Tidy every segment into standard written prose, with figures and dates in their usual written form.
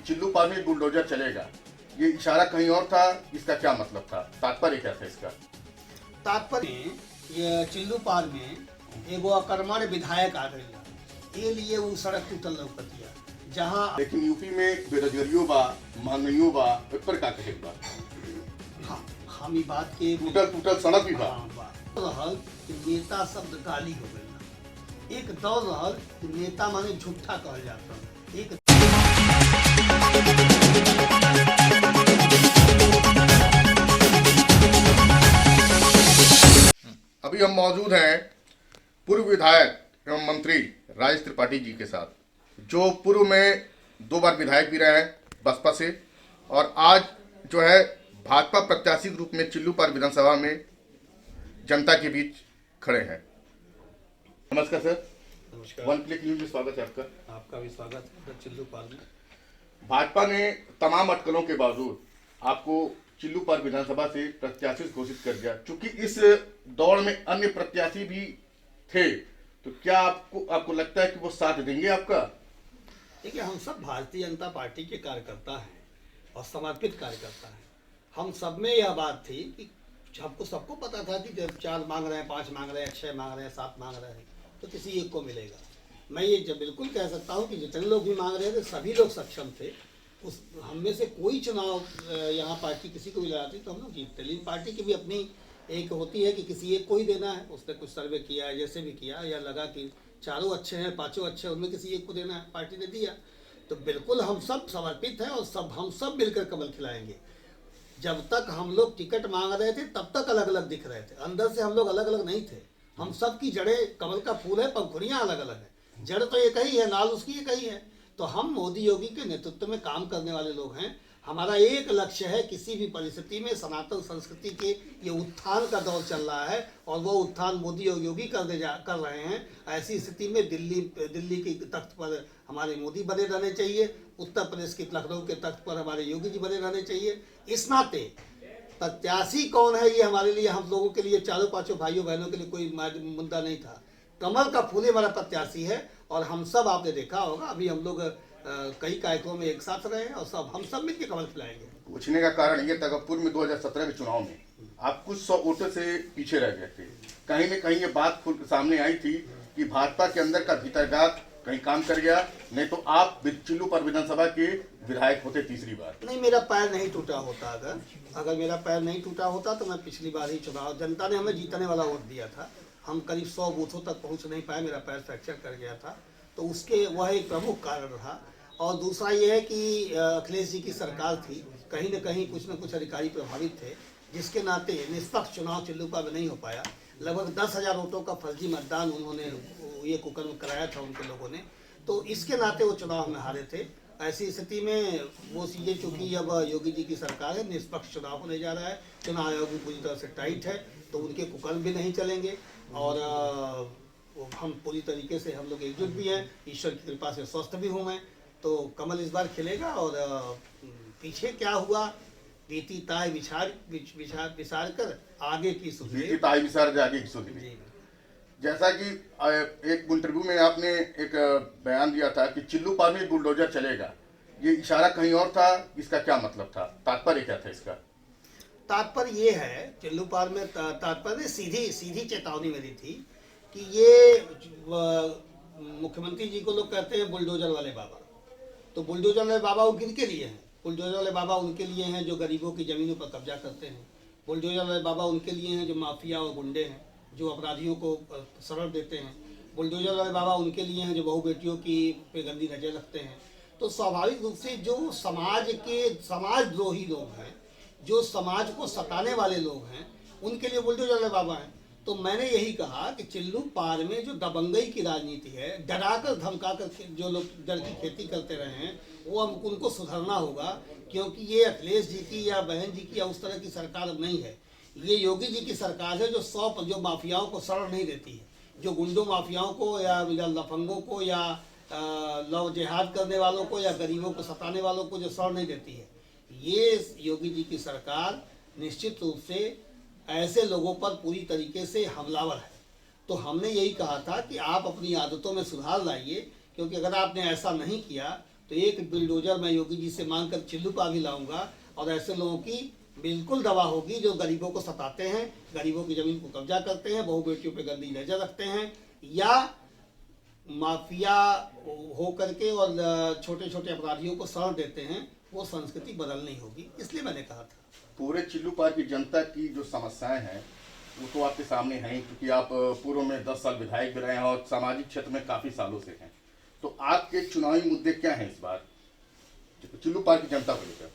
चिल्लू पार में बुलडोजर चलेगा, ये इशारा कहीं और था, इसका क्या मतलब था, तात्पर्य क्या था इसका? तात्पर्य ये चिल्लू पार में एगो अकर्मण्य विधायक आ गई, ये लिए वो सड़क टूटल लौकतिया जहाँ। लेकिन यूपी में बेरोजगारियों बा, महंगाइयों बा, इस पर का कहे बा? हाँ, हम ई बात के टूटल सड़क भी बा। हाँ, रहल कि नेता शब्द गाली हो गई। एक दौर रहल कि नेता माने झूठा कहल जाता। एक अभी हम मौजूद हैं पूर्व विधायक एवं मंत्री राजेश त्रिपाठी जी के साथ, जो पूर्व में 2 बार विधायक भी रहे हैं बसपा से, और आज जो है भाजपा प्रत्याशी के रूप में चिल्लू पार विधानसभा में जनता के बीच खड़े हैं। नमस्कार सर। नमस्कार। वन क्लिक न्यूज में स्वागत है आपका। आपका भी स्वागत है चिल्लू पार में। भाजपा ने तमाम अटकलों के बावजूद आपको चिल्लू पार विधानसभा से प्रत्याशी घोषित कर दिया। चूंकि इस दौड़ में अन्य प्रत्याशी भी थे, तो क्या आपको लगता है कि वो साथ देंगे आपका? देखिए, हम सब भारतीय जनता पार्टी के कार्यकर्ता हैं और समर्पित कार्यकर्ता हैं। हम सब में यह बात थी कि हमको सबको पता था कि जब 4 मांग रहे हैं, 5 मांग रहे हैं, 6 मांग रहे हैं, 7 मांग रहे हैं, तो किसी एक को मिलेगा। मैं ये जब बिल्कुल कह सकता हूँ कि जितने लोग भी मांग रहे थे सभी लोग सक्षम थे। उस हम में से कोई चुनाव यहाँ पार्टी किसी को भी लगाती तो हम लोग जीतते। लेकिन पार्टी की भी अपनी एक होती है कि किसी एक को ही देना है। उसने कुछ सर्वे किया, जैसे भी किया, या लगा कि 4 अच्छे हैं, 5 अच्छे हैं, उनमें किसी एक को देना है, पार्टी ने दिया। तो बिल्कुल हम सब समर्पित हैं और हम सब मिलकर कमल खिलाएंगे। जब तक हम लोग टिकट मांग रहे थे तब तक अलग अलग दिख रहे थे, अंदर से हम लोग अलग अलग नहीं थे। हम सब की जड़ें कमल का फूल है, पंखुड़ियाँ अलग अलग है, जड़ तो एक ही है, नाल उसकी एक ही है। तो हम मोदी योगी के नेतृत्व में काम करने वाले लोग हैं। हमारा एक लक्ष्य है, किसी भी परिस्थिति में सनातन संस्कृति के ये उत्थान का दौर चल रहा है और वो उत्थान मोदी और योगी कर रहे हैं। ऐसी स्थिति में दिल्ली की तख्त पर हमारे मोदी बने रहने चाहिए, उत्तर प्रदेश के लखनऊ के तख्त पर हमारे योगी जी बने रहने चाहिए। इस नाते प्रत्याशी कौन है ये हमारे लिए, हम लोगों के लिए, 4-5 भाइयों बहनों के लिए कोई मुद्दा नहीं था। कमल का फूल हमारा प्रत्याशी है और हम सब, आपने देखा होगा, अभी हम लोग कई कार्यक्रमों में एक साथ रहे हैं और हम सब मिलकर कमल खिलाएंगे। पूछने का कारण ये था कि पूर्व में 2017 के चुनाव में आप कुछ 100 वोटों से पीछे रह गए थे। कहीं न कहीं ये बात खुल सामने आई थी कि भाजपा के अंदर का भीतरघात कहीं काम कर गया, नहीं तो आप चिल्लू पार विधानसभा के विधायक होते तीसरी बार। नहीं, मेरा पैर नहीं टूटा होता। अगर मेरा पैर नहीं टूटा होता तो मैं पिछली बार ही चुनाव, जनता ने हमें जीतने वाला वोट दिया था। हम करीब 100 बूथों तक पहुंच नहीं पाए, मेरा पैर फ्रैक्चर कर गया था, तो उसके वह एक प्रमुख कारण रहा। और दूसरा ये है कि अखिलेश जी की सरकार थी, कहीं न कहीं कुछ न कुछ अधिकारी प्रभावित थे, जिसके नाते निष्पक्ष चुनाव चिल्लू पार में नहीं हो पाया। लगभग 10,000 वोटों का फर्जी मतदान उन्होंने ये कुकर्म कराया था उनके लोगों ने, तो इसके नाते वो चुनाव में हारे थे। ऐसी स्थिति में वो चीज़ें, चूँकि अब योगी जी की सरकार है, निष्पक्ष चुनाव होने जा रहा है, चुनाव आयोग भी पूरी तरह से टाइट है, तो उनके कुकर्म भी नहीं चलेंगे। और हम पूरी तरीके से, हम लोग एकजुट भी हैं, ईश्वर की कृपा से स्वस्थ भी हूँ मैं, तो कमल इस बार खिलेगा। और पीछे क्या हुआ, बीती ताय विचार कर आगे की सुधरे। बीती ताय विचार आगे की सुधरे। जैसा कि एक इंटरव्यू में आपने एक बयान दिया था कि चिल्लू पार में बुलडोजर चलेगा, ये इशारा कहीं और था, इसका क्या मतलब था, तात्पर्य क्या था इसका? तात्पर्य ये है, चिल्लू पार में तात्पर्य सीधी चेतावनी मेरी थी कि ये मुख्यमंत्री जी को लोग कहते हैं बुलडोजर वाले बाबा। तो बुलडोजर वाले बाबा वो किनके लिए हैं? बुलडोजर वाले बाबा उनके लिए हैं जो गरीबों की ज़मीनों पर कब्जा करते हैं। बुलडोजर वाले बाबा उनके लिए हैं जो माफिया और गुंडे हैं, जो अपराधियों को शरण देते हैं। बुलडोजर वाले बाबा उनके लिए हैं जो बहू बेटियों की पे गंदी नजर रखते हैं। तो स्वाभाविक रूप से जो समाजद्रोही लोग हैं, जो समाज को सताने वाले लोग हैं, उनके लिए बुलडोजर वाले बाबा हैं। तो मैंने यही कहा कि चिल्लू पार में जो दबंगई की राजनीति है, डराकर धमकाकर जो लोग डर की खेती करते रहे हैं, वो अब उनको सुधरना होगा, क्योंकि ये अखिलेश जी की या बहन जी की या उस तरह की सरकार अब नहीं है। ये योगी जी की सरकार है जो जो माफियाओं को शरण नहीं देती है, जो गुंडों माफियाओं को या लफंगों को या लव जिहाद करने वालों को या गरीबों को सताने वालों को जो शरण नहीं देती है। ये योगी जी की सरकार निश्चित रूप से ऐसे लोगों पर पूरी तरीके से हमलावर है। तो हमने यही कहा था कि आप अपनी आदतों में सुधार लाइए, क्योंकि अगर आपने ऐसा नहीं किया तो एक बिल्डोजर मैं योगी जी से मांग कर चिल्लूपार भी लाऊंगा और ऐसे लोगों की बिल्कुल दवा होगी जो गरीबों को सताते हैं, गरीबों की जमीन को कब्जा करते हैं, बहु बेटियों पे गंदी नजर रखते हैं या माफिया हो करके और छोटे छोटे अपराधियों को शरण देते हैं। वो संस्कृति बदलनी होगी, इसलिए मैंने कहा था। पूरे चिल्लूपार की जनता की जो समस्याएं हैं वो तो आपके सामने हैं ही, क्योंकि आप पूर्व में 10 साल विधायक भी रहे हैं और सामाजिक क्षेत्र में काफी सालों से हैं। तो आपके चुनावी मुद्दे क्या हैं इस बार चिल्लूपार की जनता को लेकर?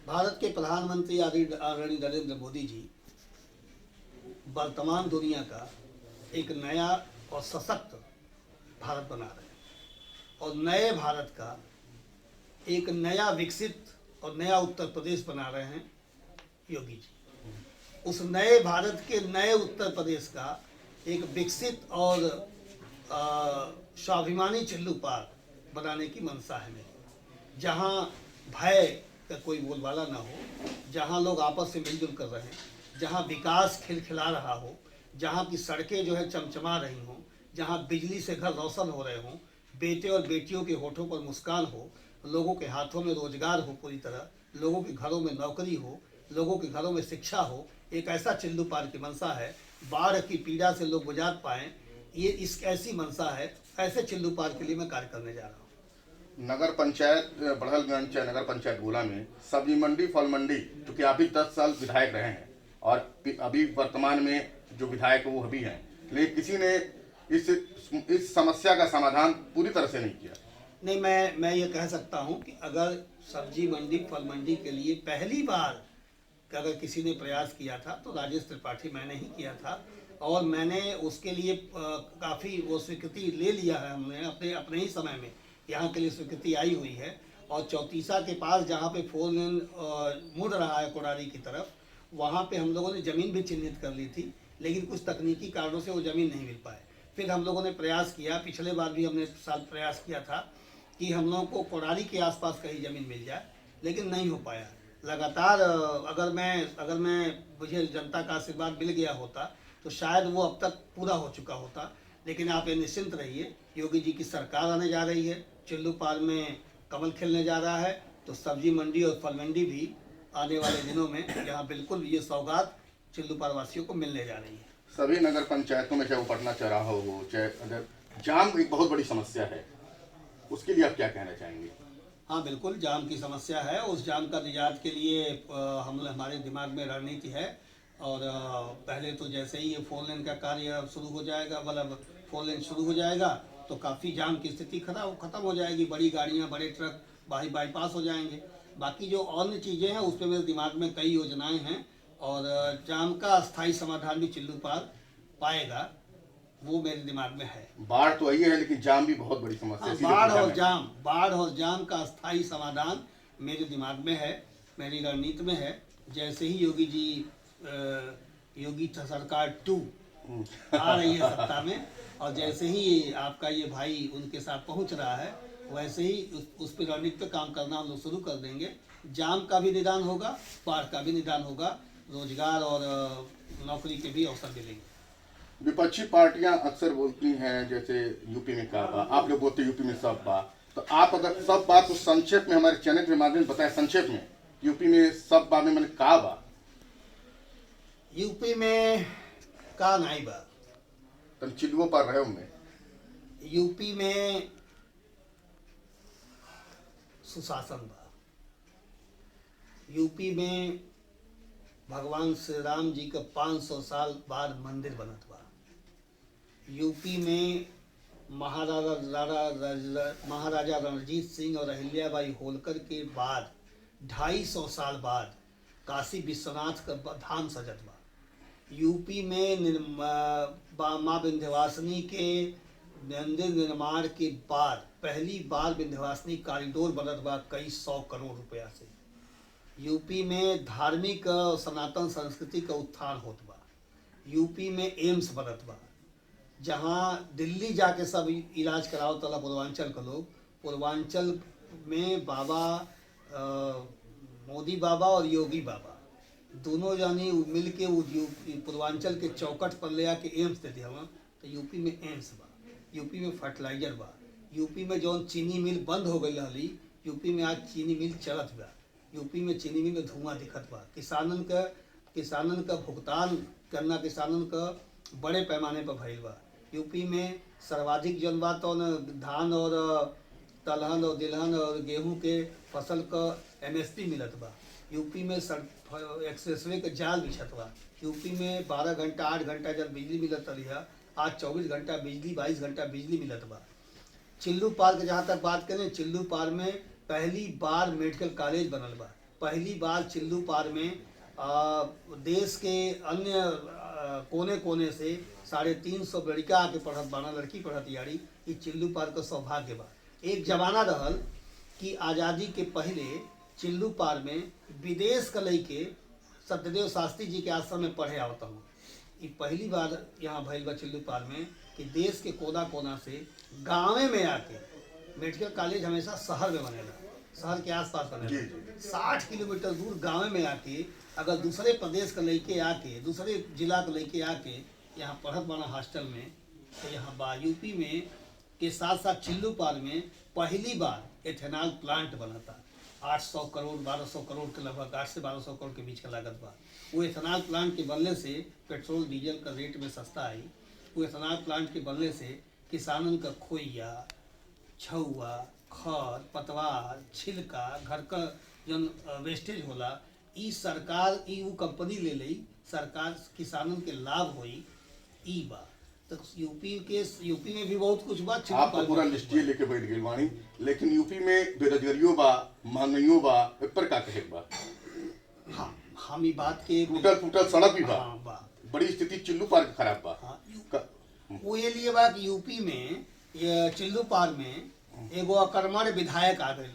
भारत के प्रधानमंत्री आदरणीय नरेंद्र मोदी जी वर्तमान दुनिया का एक नया और सशक्त भारत बना रहे हैं और नए भारत का एक नया विकसित और नया उत्तर प्रदेश बना रहे हैं योगी जी। उस नए भारत के नए उत्तर प्रदेश का एक विकसित और स्वाभिमानी चिल्लूपार बनाने की मंशा है मेरी, जहाँ भय का कोई बोलबाला ना हो, जहाँ लोग आपस से मिलजुल कर रहे हैं, जहाँ विकास खिलखिला रहा हो, जहाँ की सड़कें जो है चमचमा रही हों, जहाँ बिजली से घर रोशन हो रहे हों, बेटे और बेटियों के होठों पर मुस्कान हो, लोगों के हाथों में रोजगार हो, पूरी तरह लोगों के घरों में नौकरी हो, लोगों के घरों में शिक्षा हो, एक ऐसा चिल्लूपार की मंशा है। बाढ़ की पीड़ा से लोग गुजार पाएँ, ये इस ऐसी मंशा है। ऐसे चिल्लूपार के लिए मैं कार्य करने जा रहा हूँ। नगर पंचायत बढ़लगंज नगर पंचायत गोला में सब्जी मंडी फल मंडी, क्योंकि आप भी 10 साल विधायक रहे हैं और अभी वर्तमान में जो विधायक वो अभी हैं, लेकिन किसी ने इस समस्या का समाधान पूरी तरह से नहीं किया। नहीं, मैं ये कह सकता हूँ कि अगर सब्जी मंडी फल मंडी के लिए पहली बार अगर किसी ने प्रयास किया था तो राजेश त्रिपाठी मैंने ही किया था और मैंने उसके लिए काफ़ी वो स्वीकृति ले लिया है। हमने अपने ही समय में यहाँ के लिए स्वीकृति आई हुई है और चौतीसा के पास जहाँ पे 4 लेन मुड़ रहा है कोडारी की तरफ, वहाँ पे हम लोगों ने ज़मीन भी चिन्हित कर ली थी, लेकिन कुछ तकनीकी कारणों से वो ज़मीन नहीं मिल पाए। फिर हम लोगों ने प्रयास किया, पिछले बार भी हमने साल प्रयास किया था कि हम लोगों को कोडारी के आसपास कहीं ज़मीन मिल जाए, लेकिन नहीं हो पाया। लगातार अगर मैं मुझे जनता का आशीर्वाद मिल गया होता तो शायद वो अब तक पूरा हो चुका होता। लेकिन आप ये निश्चिंत रहिए, योगी जी की सरकार आने जा रही है, चिल्लूपार में कमल खिलने जा रहा है, तो सब्जी मंडी और फल मंडी भी आने वाले दिनों में यहाँ बिल्कुल ये सौगात चिल्लूपार वासियों को मिलने जा रही है। सभी नगर पंचायतों में चाहे वो पटना चौराहा हो, चाहे अगर जाम एक बहुत बड़ी समस्या है, उसके लिए आप क्या कहना चाहेंगे? हाँ बिल्कुल, जाम की समस्या है। उस जाम का निजात के लिए हमारे दिमाग में रणनीति है और पहले तो जैसे ही ये 4 लेन का कार्य शुरू हो जाएगा, मतलब 4 लेन शुरू हो जाएगा तो काफ़ी जाम की स्थिति खत्म हो जाएगी। बड़ी गाड़ियाँ, बड़े ट्रक बाईपास हो जाएंगे। बाकी जो अन्य चीज़ें हैं उस पर मेरे दिमाग में कई योजनाएं हैं और जाम का स्थायी समाधान भी चिल्लूपार पाएगा, वो मेरे दिमाग में है। बाढ़ तो आई है लेकिन जाम भी बहुत बड़ी समस्या है। बाढ़ और जाम का स्थायी समाधान मेरे दिमाग में है, मेरी रणनीति में है। जैसे ही योगी सरकार 2 आ रही है सत्ता में और जैसे ही आपका ये भाई उनके साथ पहुंच रहा है, वैसे ही उस पर रणनीति पे काम करना हम लोग शुरू कर देंगे। जाम का भी निदान होगा, बाढ़ का भी निदान होगा, रोजगार और नौकरी के भी अवसर मिलेंगे। विपक्षी पार्टियां अक्सर बोलती हैं जैसे यूपी में का बा, आप लोग बोलते यूपी में सब बा, तो आप अगर सब बात तो संक्षेप में हमारे चैनल के माध्यम से बताएं, संक्षेप में यूपी में सब बात में मैंने का बा? यूपी में का नहीं बा, तुम चिल्लुओं पर रहे होंगे। यूपी में सुशासन बा, यूपी में भगवान श्री राम जी का 500 साल बाद मंदिर बनत बा, यूपी में महाराजा रणजीत सिंह और अहिल्याबाई होलकर के बाद 250 साल बाद काशी विश्वनाथ का धाम सजत बा, यूपी में माँ विंध्यवासिनी के मंदिर निर्माण के बाद पहली बार विंध्यवासिनी कॉरिडोर बनत बा कई 100 करोड़ रुपया से, यूपी में धार्मिक सनातन संस्कृति का उत्थान होत बा, यूपी में एम्स बनत बा, जहाँ दिल्ली जाके सब इलाज कराओ तला पूर्वांचल का लोग, पूर्वांचल में बाबा मोदी बाबा और योगी बाबा दोनों जानी मिल के वो पूर्वांचल के चौकट पर ले आके एम्स दे दिया। तो यूपी में एम्स बा, यूपी में फर्टिलाइजर बा, यूपी में जौन चीनी मिल बंद हो गई रहली, यूपी में आज चीनी मिल चलत बा। यूपी में चीनी मिल में धुआं दिखत बा। किसानन का भुगतान करना किसानन का बड़े पैमाने पर भइल बा। यूपी में सर्वाधिक जौन बा तो धान और दलहन और तिलहन और गेहूं के फसल का एमएसपी मिलत बा। यूपी में एक्सप्रेसवे के जाल बिछत बा। यूपी में 12 घंटा 8 घंटा जब बिजली मिलत रही है, आज 24 घंटा बिजली 22 घंटा बिजली मिलत बा। चिल्लू पार के जहाँ तक बात करें, चिल्लू पार में पहली बार मेडिकल कॉलेज बनल बा। पहली बार चिल्लू पार में देश के अन्य कोने कोने से 350 लड़का आके पढ़त बाना, लड़की पढ़त यारी। ये चिल्लू पार का सौभाग्य बा। एक जमाना रहल कि आज़ादी के पहले चिल्लू पार में विदेश का लइके सत्यदेव शास्त्री जी के आश्रम में पढ़े आवता हूँ। ये पहली बार यहाँ भइल बा चिल्लू पार में कि देश के कोना कोना से गाँवे में आके, मेडिकल कॉलेज हमेशा शहर में बनेला, शहर के आसपास बनेला। 60 किलोमीटर दूर गाँव में आके अगर दूसरे प्रदेश का लइके आके, दूसरे जिला का लइके आके यहाँ पढ़त बना हॉस्टल में, तो यहाँ बा यूपी में के साथ साथ चिल्लू पार में पहली बार एथेनॉल प्लांट बना था। 800 करोड़ 1200 करोड़ के लगभग, 8 से 1200 करोड़ के बीच का लागत बा। वो एथेनॉल प्लांट के बनने से पेट्रोल डीजल का रेट में सस्ता आई। वो एथेनॉल प्लांट के बनने से किसानन का खोइया, छौआ, खर पतवार, छिलका, घर का जन वेस्टेज होला, ई सरकार ई वो कंपनी ले लई, सरकार किसानन के लाभ होई। ई बा तो यूपी में भी बहुत कुछ बा। आप तो पूरा लिस्टिए लेके बैठ गए वाणी, लेकिन यूपी में बेरोजगारियों बा, महंगाइयों बा, पर का कहे बा। हाँ, हम ई बात के टूटल सड़क भी बा। हाँ, बा बड़ी स्थिति चिल्लू पार की खराब बा। हाँ, वो ये लिए बा कि यूपी में ये चिल्लू पार में एगो अकर्मण्य विधायक आ गई,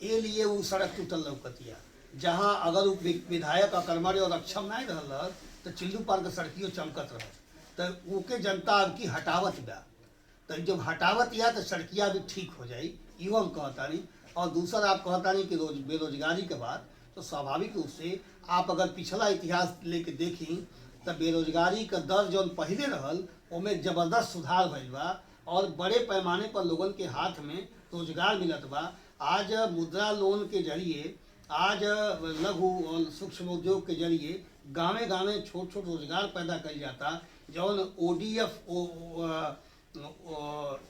ये लिए वो सड़क टूटल लौकतिया। जहाँ अगर वो विधायक अकर्मण्य और अक्षम नहीं रहल तो चिल्लू पार का सड़कियों चमकत रह, तो ओके जनता अब की हटावत बा। तो जब हटावत या तो सड़किया भी ठीक हो जाई, यो हम कहता नहीं। और दूसरा आप कहता नहीं कि बेरोजगारी के बाद, तो स्वाभाविक रूप से आप अगर पिछला इतिहास लेके देखी तो बेरोजगारी का दर जो पहले रहल उनमें जबरदस्त सुधार भइल बा और बड़े पैमाने पर लोगन के हाथ में रोजगार मिलत बा। आज मुद्रा लोन के जरिए, आज लघु और सूक्ष्म उद्योग के जरिए गाँवे गाँवे छोट छोट रोजगार पैदा कल जाता। जौन ODF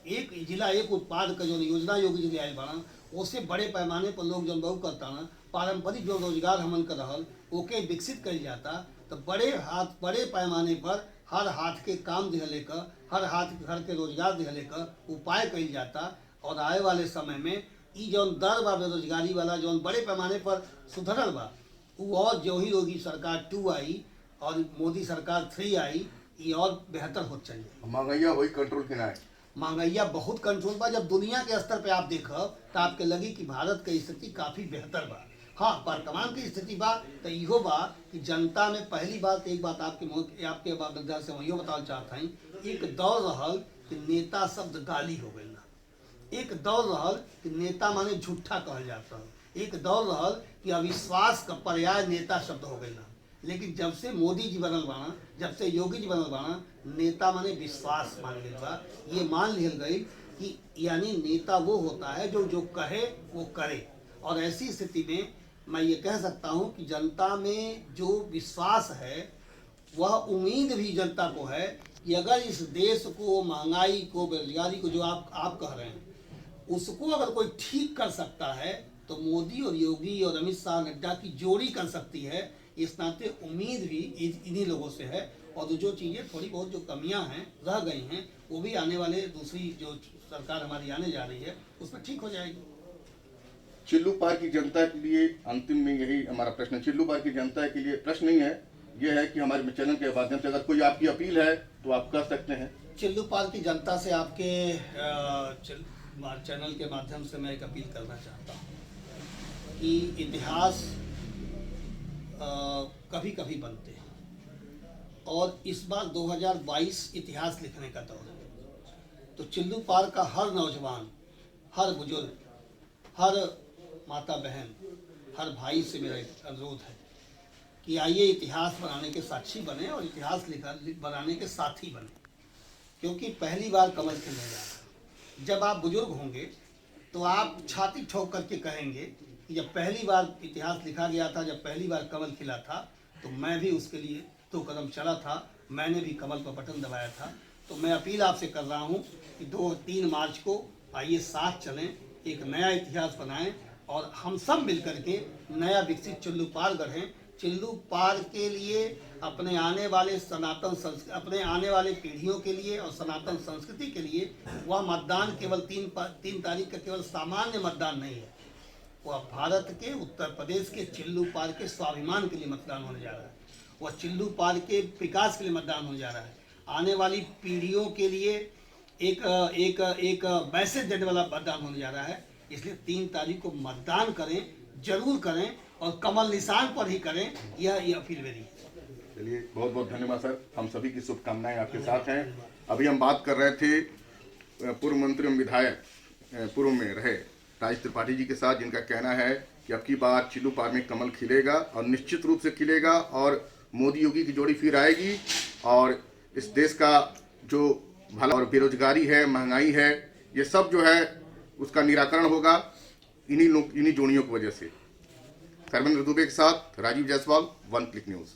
एक जिला एक उत्पाद का जो योजना योगी जी आयल बना, उससे बड़े पैमाने पर लोग जौन बहु करता ना, पारंपरिक जो रोजगार हमन का रहल ओके विकसित कल जाता। तो बड़े पैमाने पर हर हाथ के काम दिहले का, हर हाथ घर के रोजगार दिहले का उपाय कल जाता। और आए वाले समय में ई जौन दर बा बेरोजगारी वाला जौन बड़े पैमाने पर सुधरल बा, वो और जो ही योगी सरकार 2 आई और मोदी सरकार 3 आई, ये और बेहतर हो चाहिए। महंगाइया वही कंट्रोल के ना है। महंगाइया बहुत कंट्रोल बा। जब दुनिया के स्तर पे आप देखब तो आपके लगी कि भारत की स्थिति काफ़ी बेहतर बा। हाँ, वर्तमान की स्थिति बा तो इहो बा कि जनता में पहली बात, एक बात आपके बात से वही बताना चाहता हूँ, एक दौर रहल कि नेता शब्द गाली हो गई ना। एक दौर रहल कि नेता माने झूठा कहल जाता है। एक दौर रहल कि अविश्वास का पर्याय नेता शब्द हो गई ना। लेकिन जब से मोदी जी बनल बाना, जब से योगी जी बनल बाना, नेता माने विश्वास मान गई बा। ये मान लिहल गई कि यानी नेता वो होता है जो कहे वो करे। और ऐसी स्थिति में मैं ये कह सकता हूँ कि जनता में जो विश्वास है, वह उम्मीद भी जनता को है कि अगर इस देश को, महंगाई को, बेरोजगारी को जो आप कह रहे हैं, उसको अगर कोई ठीक कर सकता है तो मोदी और योगी और अमित शाह नड्डा की जोड़ी कर सकती है। इस नाते उम्मीद भी इन्हीं लोगों से है। और जो चीज़ें थोड़ी बहुत जो कमियां हैं, रह गई हैं, वो भी आने वाले दूसरी जो सरकार हमारी आने जा रही है उसमें ठीक हो जाएगी। चिल्लू पार की जनता के लिए अंतिम में यही हमारा प्रश्न है। चिल्लू पार की जनता के लिए प्रश्न नहीं है, यह है कि हमारे चैनल के माध्यम से अगर कोई आपकी अपील है तो आप कर सकते हैं। चिल्लू पार की जनता से आपके चैनल के माध्यम से मैं एक अपील करना चाहता हूँ कि इतिहास कभी कभी बनते हैं और इस बार 2022 इतिहास लिखने का दौर है। तो चिल्लू पार का हर नौजवान, हर बुजुर्ग, हर माता बहन, हर भाई से मेरा एक अनुरोध है कि आइए इतिहास बनाने के साक्षी बने और इतिहास बनाने के साथी बने। क्योंकि पहली बार कमल खिलने जा रहा है। जब आप बुजुर्ग होंगे तो आप छाती ठोक करके कहेंगे कि जब पहली बार इतिहास लिखा गया था, जब पहली बार कमल खिला था, तो मैं भी उसके लिए 2 कदम चला था, मैंने भी कमल पर बटन दबाया था। तो मैं अपील आपसे कर रहा हूँ कि 2-3 मार्च को आइए साथ चलें, एक नया इतिहास बनाएं और हम सब मिलकर के नया विकसित चिल्लू पार गढ़ें। चिल्लू पार के लिए अपने आने वाले अपने आने वाले पीढ़ियों के लिए और सनातन संस्कृति के लिए वह मतदान केवल 3 तारीख का केवल सामान्य मतदान नहीं है, वह भारत के उत्तर प्रदेश के चिल्लू पार के स्वाभिमान के लिए मतदान होने जा रहा है, वह चिल्लू पार के विकास के लिए मतदान होने जा रहा है, आने वाली पीढ़ियों के लिए एक मैसेज देने वाला मतदान होने जा रहा है। इसलिए 3 तारीख को मतदान करें, जरूर करें और कमल निशान पर ही करें, यह अपील मेरी है। चलिए, बहुत बहुत धन्यवाद सर, हम सभी की शुभकामनाएं आपके साथ हैं। अभी हम बात कर रहे थे पूर्व मंत्री एवं विधायक पूर्व में रहे राजेश त्रिपाठी जी के साथ, जिनका कहना है कि अब की बार चिल्लू पार में कमल खिलेगा और निश्चित रूप से खिलेगा और मोदी योगी की जोड़ी फिर आएगी और इस देश का जो भला और बेरोजगारी है, महंगाई है, ये सब जो है उसका निराकरण होगा इन्हीं जोड़ियों की वजह से। धर्मेंद्र दुबे के साथ Rajeev Jaiswal, one click news.